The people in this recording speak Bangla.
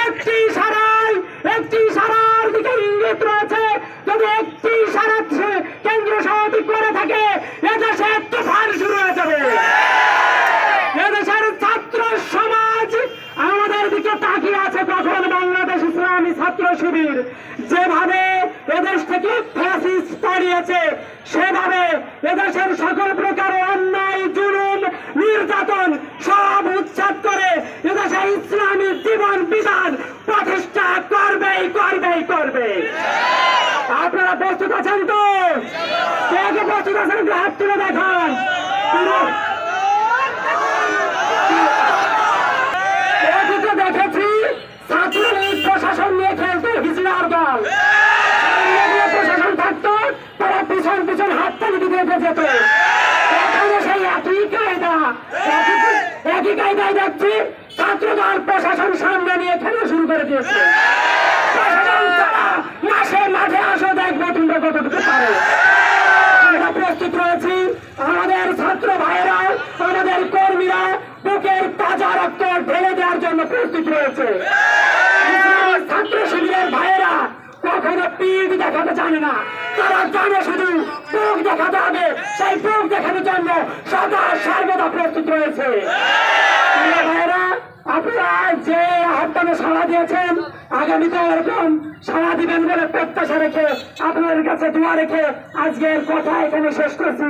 একটি ইশারার দিকে ইঙ্গিত রয়েছে। যদি একটি ইশারা কেন্দ্র সভাপতি করে থাকে, এদেশে তুফান শুরু হয়ে যাবে। এদেশের ছাত্র সমাজ আমাদের দিকে তাকিয়ে আছে। কখন বাংলাদেশ ইসলামী ছাত্র শিবির যেভাবে এদেশ থেকে ফ্যাসিস্ট তাড়িয়েছে, সেভাবে এদেশের সকল প্রকার অন্যায়, জুলুম, নির্যাতন সব উচ্ছেদ করে এদেশে ইসলামী জীবন বিধান প্রতিষ্ঠা করবে। আপনারা প্রস্তুত আছেন তো? কে কে প্রস্তুত আছেন? হাত তুলে দেখান। দেখেছি ছাত্রলীগ প্রশাসন নিয়ে খেলতো হিজলার দল। প্রশাসন থাকতো, তারা পিছন হাততালি দিতে যেত। এখানে সেই একই কায়দায় দেখছি ছাত্র দল প্রশাসন সামনে নিয়ে খেলা শুরু করে দিয়েছে। প্রশাসন তারা মাঠে আসো, দেখবো তোমরা কতটুকু পারো। আমরা প্রস্তুত রয়েছি। আমাদের ছাত্র ভাইয়েরা, আমাদের কর্মীরা বুকের তাজা রক্ত ঢেলে দেওয়ার জন্য প্রস্তুত রয়েছে। ছাত্র শিবিরের ভাইয়েরা কখনো পিঠ দেখাতে জানে না, তারা জানে শুধু বুক দেখাতে হবে। সেই বুক দেখানোর জন্য সদা সর্বদা প্রস্তুত রয়েছে। ভাইয়েরা, আপনারা যে আহ্বানে সাড়া দিয়েছেন, আগামীতে এরকম সাড়া দিবেন বলে প্রত্যাশা রেখে, আপনাদের কাছে দোয়া রেখে আজকের কথা এখানে শেষ করছি।